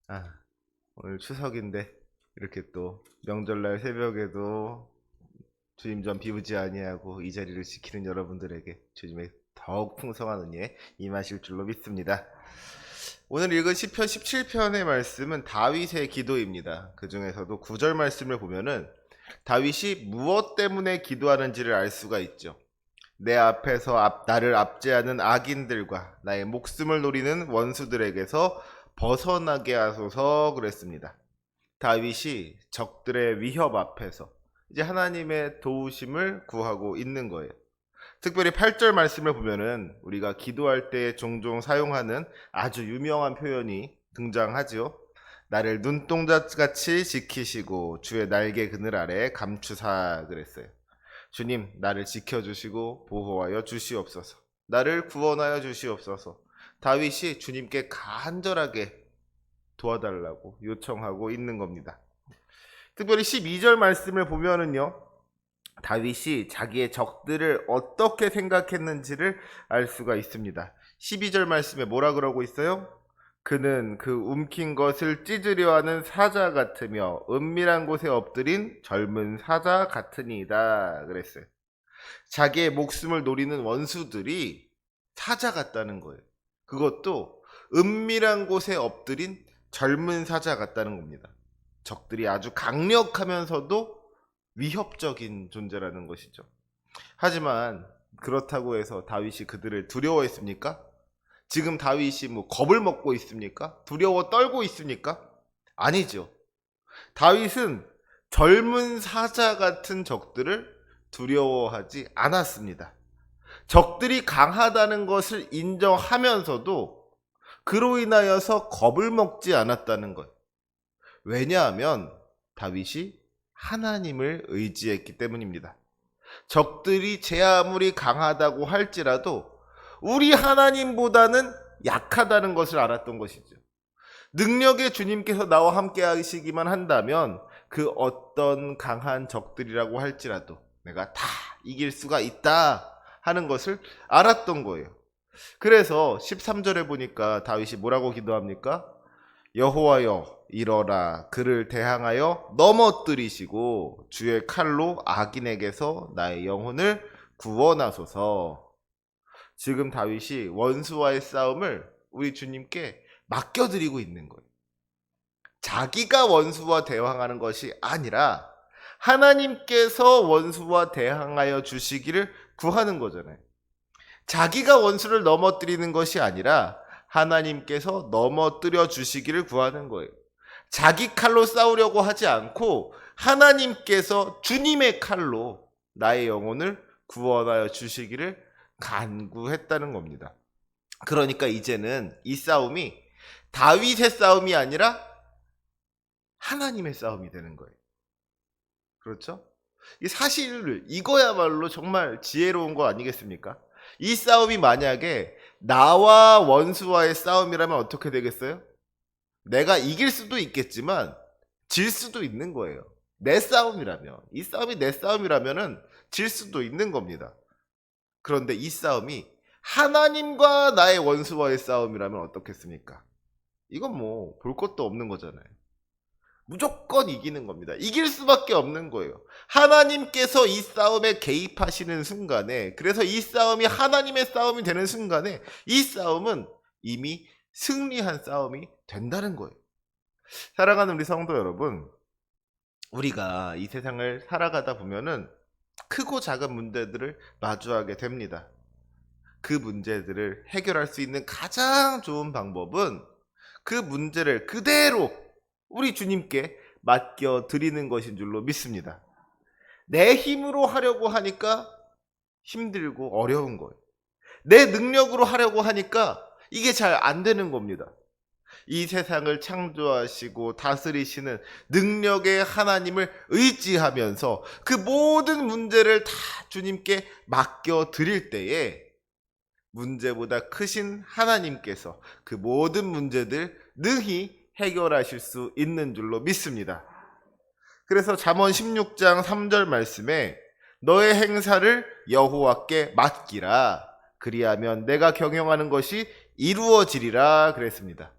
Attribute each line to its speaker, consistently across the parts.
Speaker 1: 아, 오늘 추석인데 이렇게 또 명절날 새벽에도 주님 전 비우지 아니하고 이 자리를 지키는 여러분들에게 주님의 더욱 풍성한 은혜 임하실 줄로 믿습니다. 오늘 읽은 시편 17편의 말씀은 다윗의 기도입니다. 그 중에서도 9절 말씀을 보면은 다윗이 무엇 때문에 기도하는지를 알 수가 있죠. 내 앞에서 나를 압제하는 악인들과 나의 목숨을 노리는 원수들에게서 벗어나게 하소서 그랬습니다. 다윗이 적들의 위협 앞에서 이제 하나님의 도우심을 구하고 있는 거예요. 특별히 8절 말씀을 보면은 우리가 기도할 때 종종 사용하는 아주 유명한 표현이 등장하지요. 나를 눈동자같이 지키시고 주의 날개 그늘 아래 감추사 그랬어요. 주님, 나를 지켜주시고 보호하여 주시옵소서. 나를 구원하여 주시옵소서. 다윗이 주님께 간절하게 도와달라고 요청하고 있는 겁니다. 특별히 12절 말씀을 보면은요, 다윗이 자기의 적들을 어떻게 생각했는지를 알 수가 있습니다. 12절 말씀에 뭐라 그러고 있어요? 그는 그 움킨 것을 찢으려 하는 사자 같으며 은밀한 곳에 엎드린 젊은 사자 같으니이다 그랬어요. 자기의 목숨을 노리는 원수들이 사자 같다는 거예요. 그것도 은밀한 곳에 엎드린 젊은 사자 같다는 겁니다. 적들이 아주 강력하면서도 위협적인 존재라는 것이죠. 하지만 그렇다고 해서 다윗이 그들을 두려워했습니까? 지금 다윗이 뭐 겁을 먹고 있습니까? 두려워 떨고 있습니까? 아니죠. 다윗은 젊은 사자 같은 적들을 두려워하지 않았습니다. 적들이 강하다는 것을 인정하면서도 그로 인하여서 겁을 먹지 않았다는 것. 왜냐하면 다윗이 하나님을 의지했기 때문입니다. 적들이 제 아무리 강하다고 할지라도 우리 하나님보다는 약하다는 것을 알았던 것이죠. 능력의 주님께서 나와 함께 하시기만 한다면 그 어떤 강한 적들이라고 할지라도 내가 다 이길 수가 있다 하는 것을 알았던 거예요. 그래서 13절에 보니까 다윗이 뭐라고 기도합니까? 여호와여 일어라 그를 대항하여 넘어뜨리시고 주의 칼로 악인에게서 나의 영혼을 구원하소서. 지금 다윗이 원수와의 싸움을 우리 주님께 맡겨드리고 있는 거예요. 자기가 원수와 대항하는 것이 아니라 하나님께서 원수와 대항하여 주시기를 구하는 거잖아요. 자기가 원수를 넘어뜨리는 것이 아니라 하나님께서 넘어뜨려 주시기를 구하는 거예요. 자기 칼로 싸우려고 하지 않고 하나님께서 주님의 칼로 나의 영혼을 구원하여 주시기를 간구했다는 겁니다. 그러니까 이제는 이 싸움이 다윗의 싸움이 아니라 하나님의 싸움이 되는 거예요. 그렇죠? 이 사실 이거야말로 정말 지혜로운 거 아니겠습니까? 이 싸움이 만약에 나와 원수와의 싸움이라면 어떻게 되겠어요? 내가 이길 수도 있겠지만 질 수도 있는 거예요. 내 싸움이라면 이 싸움이 내 싸움이라면은 질 수도 있는 겁니다. 그런데 이 싸움이 하나님과 나의 원수와의 싸움이라면 어떻겠습니까? 이건 뭐 볼 것도 없는 거잖아요. 무조건 이기는 겁니다. 이길 수밖에 없는 거예요. 하나님께서 이 싸움에 개입하시는 순간에, 그래서 이 싸움이 하나님의 싸움이 되는 순간에 이 싸움은 이미 승리한 싸움이 된다는 거예요. 사랑하는 우리 성도 여러분, 우리가 이 세상을 살아가다 보면은 크고 작은 문제들을 마주하게 됩니다. 그 문제들을 해결할 수 있는 가장 좋은 방법은 그 문제를 그대로 우리 주님께 맡겨 드리는 것인 줄로 믿습니다. 내 힘으로 하려고 하니까 힘들고 어려운 거예요. 내 능력으로 하려고 하니까 이게 잘 안 되는 겁니다. 이 세상을 창조하시고 다스리시는 능력의 하나님을 의지하면서 그 모든 문제를 다 주님께 맡겨 드릴 때에 문제보다 크신 하나님께서 그 모든 문제들 능히 해결하실 수 있는 줄로 믿습니다. 그래서 잠언 16장 3절 말씀에 너의 행사를 여호와께 맡기라 그리하면 내가 경영하는 것이 이루어지리라 그랬습니다.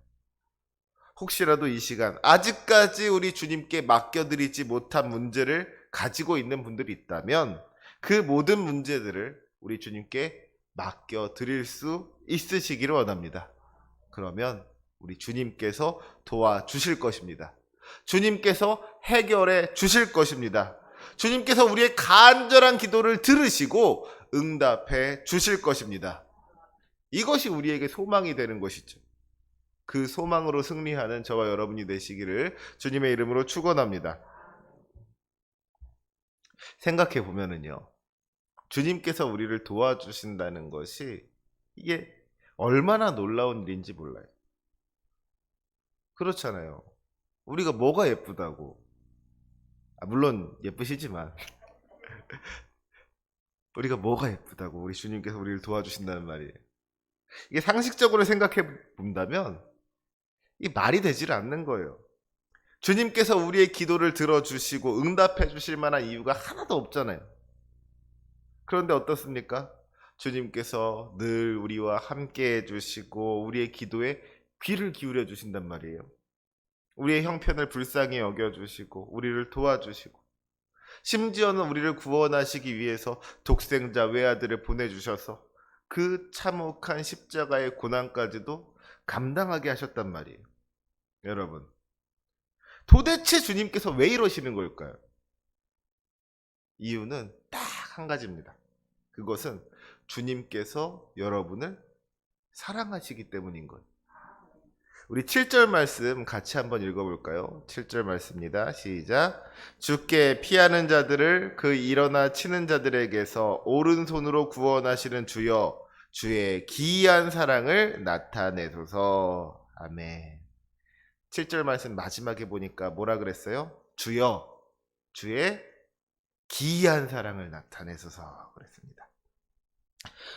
Speaker 1: 혹시라도 이 시간 아직까지 우리 주님께 맡겨드리지 못한 문제를 가지고 있는 분들이 있다면 그 모든 문제들을 우리 주님께 맡겨드릴 수 있으시기를 원합니다. 그러면 우리 주님께서 도와주실 것입니다. 주님께서 해결해 주실 것입니다. 주님께서 우리의 간절한 기도를 들으시고 응답해 주실 것입니다. 이것이 우리에게 소망이 되는 것이죠. 그 소망으로 승리하는 저와 여러분이 되시기를 주님의 이름으로 축원합니다. 생각해 보면은요, 주님께서 우리를 도와주신다는 것이 이게 얼마나 놀라운 일인지 몰라요. 그렇잖아요. 우리가 뭐가 예쁘다고. 물론 예쁘시지만 우리가 뭐가 예쁘다고 우리 주님께서 우리를 도와주신다는 말이에요. 이게 상식적으로 생각해 본다면 이 말이 되질 않는 거예요. 주님께서 우리의 기도를 들어주시고 응답해 주실 만한 이유가 하나도 없잖아요. 그런데 어떻습니까? 주님께서 늘 우리와 함께 해주시고 우리의 기도에 귀를 기울여 주신단 말이에요. 우리의 형편을 불쌍히 여겨주시고 우리를 도와주시고 심지어는 우리를 구원하시기 위해서 독생자 외아들을 보내주셔서 그 참혹한 십자가의 고난까지도 감당하게 하셨단 말이에요. 여러분, 도대체 주님께서 왜 이러시는 걸까요? 이유는 딱 한 가지입니다. 그것은 주님께서 여러분을 사랑하시기 때문인 거예요. 우리 7절 말씀 같이 한번 읽어볼까요? 7절 말씀입니다. 시작. 주께 피하는 자들을 그 일어나 치는 자들에게서 오른손으로 구원하시는 주여, 주의 기이한 사랑을 나타내소서. 아멘. 7절 말씀 마지막에 보니까 뭐라 그랬어요? 주여, 주의 기이한 사랑을 나타내소서 그랬습니다.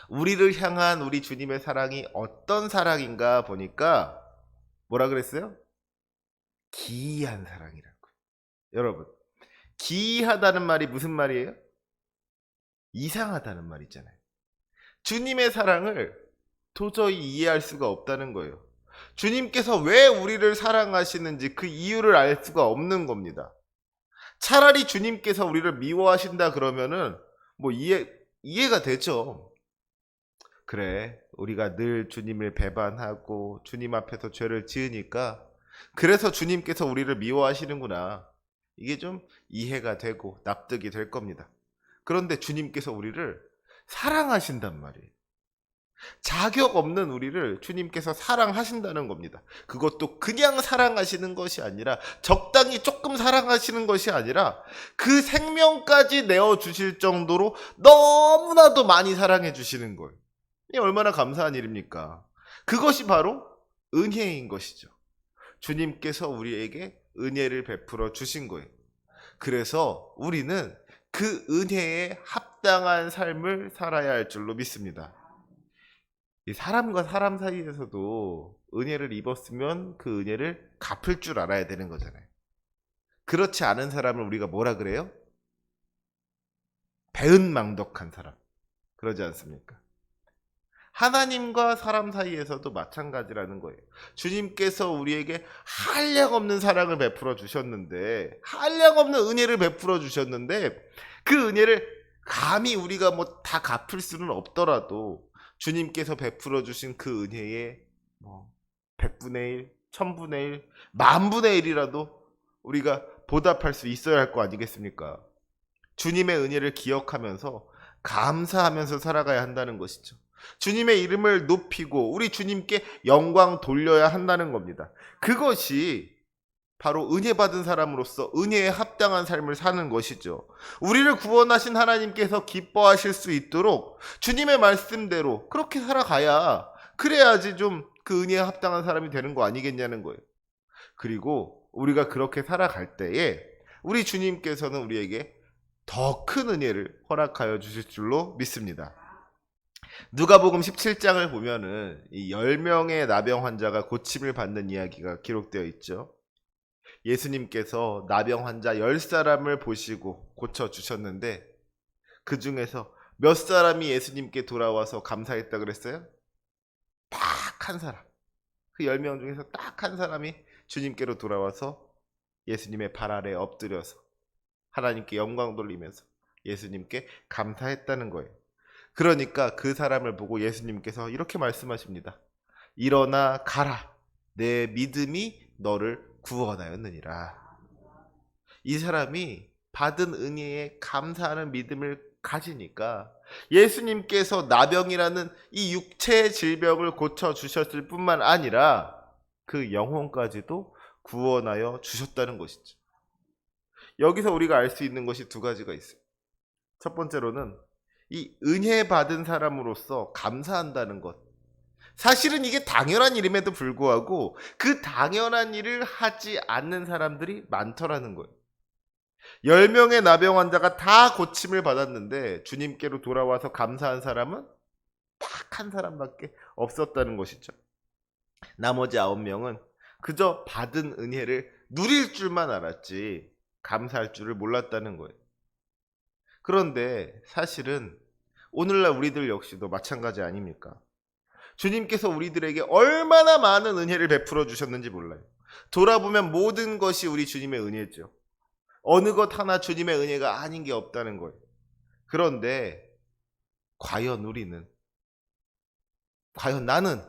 Speaker 1: 우리를 향한 우리 주님의 사랑이 어떤 사랑인가 보니까 뭐라 그랬어요? 기이한 사랑이라고. 여러분, 기이하다는 말이 무슨 말이에요? 이상하다는 말이잖아요. 주님의 사랑을 도저히 이해할 수가 없다는 거예요. 주님께서 왜 우리를 사랑하시는지 그 이유를 알 수가 없는 겁니다. 차라리 주님께서 우리를 미워하신다 그러면은 뭐 이해가 되죠. 그래, 우리가 늘 주님을 배반하고 주님 앞에서 죄를 지으니까 그래서 주님께서 우리를 미워하시는구나. 이게 좀 이해가 되고 납득이 될 겁니다. 그런데 주님께서 우리를 사랑하신단 말이에요. 자격 없는 우리를 주님께서 사랑하신다는 겁니다. 그것도 그냥 사랑하시는 것이 아니라 적당히 조금 사랑하시는 것이 아니라 그 생명까지 내어주실 정도로 너무나도 많이 사랑해 주시는 거예요. 이 얼마나 감사한 일입니까? 그것이 바로 은혜인 것이죠. 주님께서 우리에게 은혜를 베풀어 주신 거예요. 그래서 우리는 그 은혜에 합당한 삶을 살아야 할 줄로 믿습니다. 이 사람과 사람 사이에서도 은혜를 입었으면 그 은혜를 갚을 줄 알아야 되는 거잖아요. 그렇지 않은 사람을 우리가 뭐라 그래요? 배은망덕한 사람. 그러지 않습니까? 하나님과 사람 사이에서도 마찬가지라는 거예요. 주님께서 우리에게 한량없는 사랑을 베풀어 주셨는데, 한량없는 은혜를 베풀어 주셨는데, 그 은혜를 감히 우리가 뭐 다 갚을 수는 없더라도 주님께서 베풀어 주신 그 은혜의 100분의 1, 1000분의 1, 만분의 1이라도 우리가 보답할 수 있어야 할 거 아니겠습니까? 주님의 은혜를 기억하면서 감사하면서 살아가야 한다는 것이죠. 주님의 이름을 높이고 우리 주님께 영광 돌려야 한다는 겁니다. 그것이 바로 은혜 받은 사람으로서 은혜에 합당한 삶을 사는 것이죠. 우리를 구원하신 하나님께서 기뻐하실 수 있도록 주님의 말씀대로 그렇게 살아가야, 그래야지 좀 그 은혜에 합당한 사람이 되는 거 아니겠냐는 거예요. 그리고 우리가 그렇게 살아갈 때에 우리 주님께서는 우리에게 더 큰 은혜를 허락하여 주실 줄로 믿습니다. 누가복음 17장을 보면은 이 10명의 나병 환자가 고침을 받는 이야기가 기록되어 있죠. 예수님께서 나병 환자 10사람을 보시고 고쳐주셨는데 그 중에서 몇 사람이 예수님께 돌아와서 감사했다 그랬어요? 딱 한 사람. 그 10명 중에서 딱 한 사람이 주님께로 돌아와서 예수님의 발 아래에 엎드려서 하나님께 영광 돌리면서 예수님께 감사했다는 거예요. 그러니까 그 사람을 보고 예수님께서 이렇게 말씀하십니다. 일어나 가라. 내 믿음이 너를 구원하였느니라. 이 사람이 받은 은혜에 감사하는 믿음을 가지니까 예수님께서 나병이라는 이 육체의 질병을 고쳐주셨을 뿐만 아니라 그 영혼까지도 구원하여 주셨다는 것이죠. 여기서 우리가 알 수 있는 것이 두 가지가 있어요. 첫 번째로는 이 은혜 받은 사람으로서 감사한다는 것. 사실은 이게 당연한 일임에도 불구하고 그 당연한 일을 하지 않는 사람들이 많더라는 거예요. 10명의 나병 환자가 다 고침을 받았는데 주님께로 돌아와서 감사한 사람은 딱 한 사람밖에 없었다는 것이죠. 나머지 9명은 그저 받은 은혜를 누릴 줄만 알았지 감사할 줄을 몰랐다는 거예요. 그런데 사실은 오늘날 우리들 역시도 마찬가지 아닙니까? 주님께서 우리들에게 얼마나 많은 은혜를 베풀어 주셨는지 몰라요. 돌아보면 모든 것이 우리 주님의 은혜죠. 어느 것 하나 주님의 은혜가 아닌 게 없다는 거예요. 그런데 과연 나는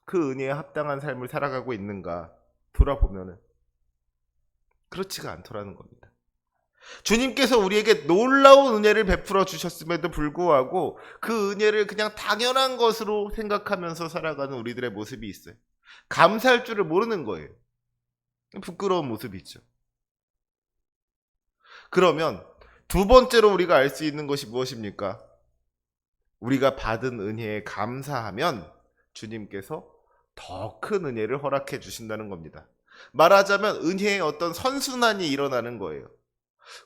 Speaker 1: 그 은혜에 합당한 삶을 살아가고 있는가 돌아보면은 그렇지가 않더라는 겁니다. 주님께서 우리에게 놀라운 은혜를 베풀어 주셨음에도 불구하고 그 은혜를 그냥 당연한 것으로 생각하면서 살아가는 우리들의 모습이 있어요. 감사할 줄을 모르는 거예요. 부끄러운 모습이죠. 그러면 두 번째로 우리가 알 수 있는 것이 무엇입니까? 우리가 받은 은혜에 감사하면 주님께서 더 큰 은혜를 허락해 주신다는 겁니다. 말하자면 은혜의 어떤 선순환이 일어나는 거예요.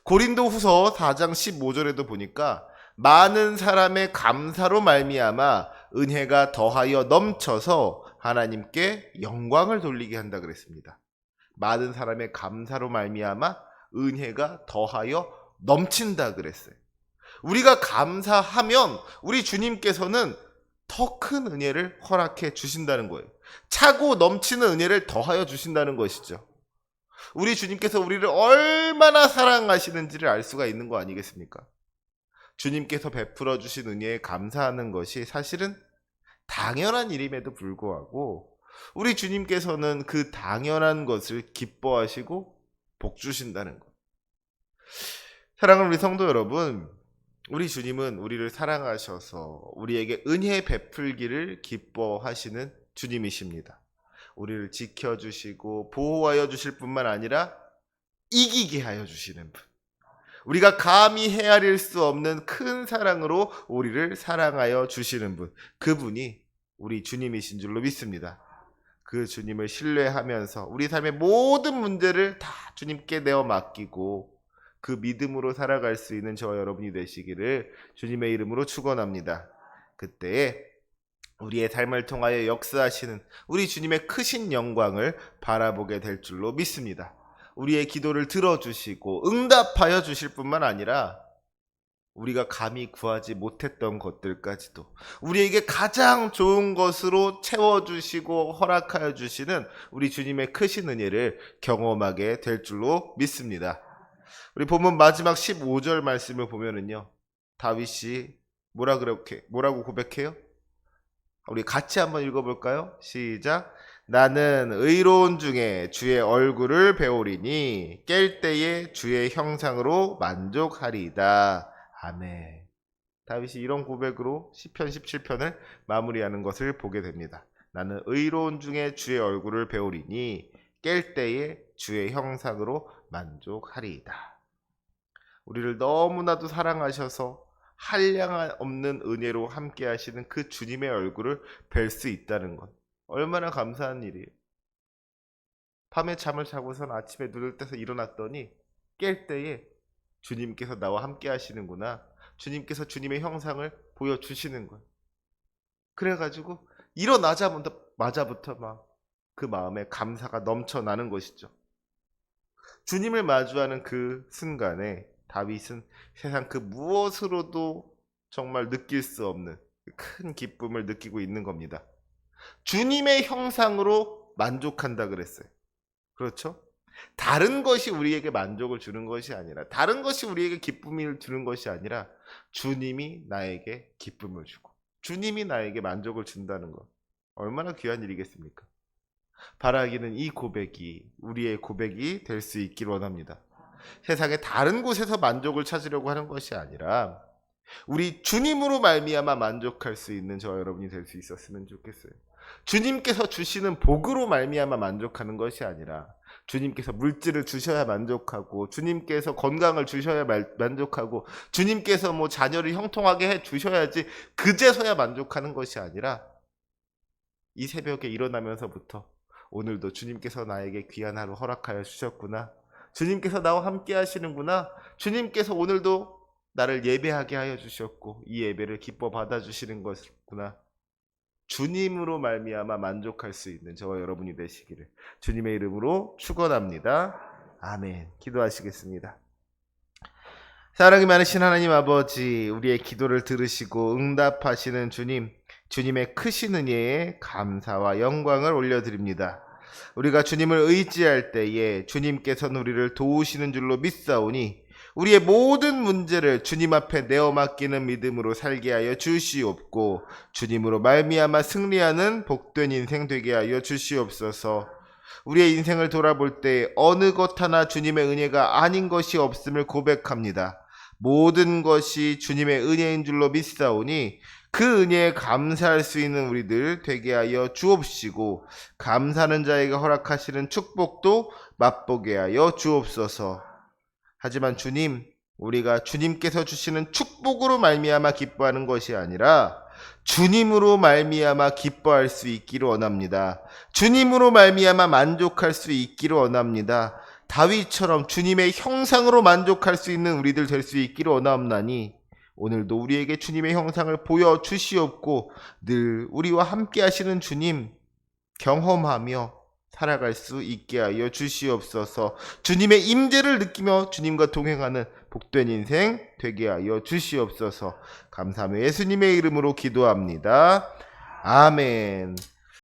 Speaker 1: 고린도후서 4장 15절에도 보니까 많은 사람의 감사로 말미암아 은혜가 더하여 넘쳐서 하나님께 영광을 돌리게 한다 그랬습니다. 많은 사람의 감사로 말미암아 은혜가 더하여 넘친다 그랬어요. 우리가 감사하면 우리 주님께서는 더 큰 은혜를 허락해 주신다는 거예요. 차고 넘치는 은혜를 더하여 주신다는 것이죠. 우리 주님께서 우리를 얼마나 사랑하시는지를 알 수가 있는 거 아니겠습니까? 주님께서 베풀어 주신 은혜에 감사하는 것이 사실은 당연한 일임에도 불구하고 우리 주님께서는 그 당연한 것을 기뻐하시고 복 주신다는 것. 사랑하는 우리 성도 여러분, 우리 주님은 우리를 사랑하셔서 우리에게 은혜 베풀기를 기뻐하시는 주님이십니다. 우리를 지켜주시고 보호하여 주실 뿐만 아니라 이기게 하여 주시는 분. 우리가 감히 헤아릴 수 없는 큰 사랑으로 우리를 사랑하여 주시는 분. 그분이 우리 주님이신 줄로 믿습니다. 그 주님을 신뢰하면서 우리 삶의 모든 문제를 다 주님께 내어 맡기고 그 믿음으로 살아갈 수 있는 저와 여러분이 되시기를 주님의 이름으로 축원합니다. 그때에 우리의 삶을 통하여 역사하시는 우리 주님의 크신 영광을 바라보게 될 줄로 믿습니다. 우리의 기도를 들어주시고 응답하여 주실 뿐만 아니라 우리가 감히 구하지 못했던 것들까지도 우리에게 가장 좋은 것으로 채워주시고 허락하여 주시는 우리 주님의 크신 은혜를 경험하게 될 줄로 믿습니다. 우리 본문 마지막 15절 말씀을 보면은요, 다윗이 뭐라고 고백해요? 우리 같이 한번 읽어볼까요? 시작. 나는 의로운 중에 주의 얼굴을 배우리니 깰 때에 주의 형상으로 만족하리이다. 아멘. 다윗이 이런 고백으로 시편 17편을 마무리하는 것을 보게 됩니다. 나는 의로운 중에 주의 얼굴을 배우리니 깰 때에 주의 형상으로 만족하리이다. 우리를 너무나도 사랑하셔서 한량 없는 은혜로 함께 하시는 그 주님의 얼굴을 뵐 수 있다는 것. 얼마나 감사한 일이에요. 밤에 잠을 자고선 아침에 눈을 떠서 일어났더니 깰 때에 주님께서 나와 함께 하시는구나. 주님께서 주님의 형상을 보여주시는 거예요. 그래가지고 일어나자마자부터 막 그 마음에 감사가 넘쳐나는 것이죠. 주님을 마주하는 그 순간에 다윗은 세상 그 무엇으로도 정말 느낄 수 없는 큰 기쁨을 느끼고 있는 겁니다. 주님의 형상으로 만족한다 그랬어요. 그렇죠? 다른 것이 우리에게 만족을 주는 것이 아니라, 다른 것이 우리에게 기쁨을 주는 것이 아니라 주님이 나에게 기쁨을 주고 주님이 나에게 만족을 준다는 것, 얼마나 귀한 일이겠습니까? 바라기는 이 고백이 우리의 고백이 될 수 있길 원합니다. 세상의 다른 곳에서 만족을 찾으려고 하는 것이 아니라 우리 주님으로 말미암아 만족할 수 있는 저와 여러분이 될 수 있었으면 좋겠어요. 주님께서 주시는 복으로 말미암아 만족하는 것이 아니라 주님께서 물질을 주셔야 만족하고, 주님께서 건강을 주셔야 만족하고, 주님께서 뭐 자녀를 형통하게 해 주셔야지 그제서야 만족하는 것이 아니라 이 새벽에 일어나면서부터 오늘도 주님께서 나에게 귀한 하루 허락하여 주셨구나, 주님께서 나와 함께 하시는구나, 주님께서 오늘도 나를 예배하게 하여 주셨고 이 예배를 기뻐 받아주시는 것이구나, 주님으로 말미암아 만족할 수 있는 저와 여러분이 되시기를 주님의 이름으로 축원합니다. 아멘. 기도하시겠습니다. 사랑이 많으신 하나님 아버지, 우리의 기도를 들으시고 응답하시는 주님, 주님의 크신 은혜에 감사와 영광을 올려드립니다. 우리가 주님을 의지할 때에 주님께서는 우리를 도우시는 줄로 믿사오니 우리의 모든 문제를 주님 앞에 내어 맡기는 믿음으로 살게 하여 주시옵고, 주님으로 말미암아 승리하는 복된 인생 되게 하여 주시옵소서. 우리의 인생을 돌아볼 때 어느 것 하나 주님의 은혜가 아닌 것이 없음을 고백합니다. 모든 것이 주님의 은혜인 줄로 믿사오니 그 은혜에 감사할 수 있는 우리들 되게 하여 주옵시고, 감사하는 자에게 허락하시는 축복도 맛보게 하여 주옵소서. 하지만 주님, 우리가 주님께서 주시는 축복으로 말미암아 기뻐하는 것이 아니라 주님으로 말미암아 기뻐할 수 있기를 원합니다. 주님으로 말미암아 만족할 수 있기를 원합니다. 다윗처럼 주님의 형상으로 만족할 수 있는 우리들 될 수 있기를 원하옵나니 오늘도 우리에게 주님의 형상을 보여주시옵고 늘 우리와 함께 하시는 주님 경험하며 살아갈 수 있게 하여 주시옵소서. 주님의 임재를 느끼며 주님과 동행하는 복된 인생 되게 하여 주시옵소서. 감사하며 예수님의 이름으로 기도합니다. 아멘.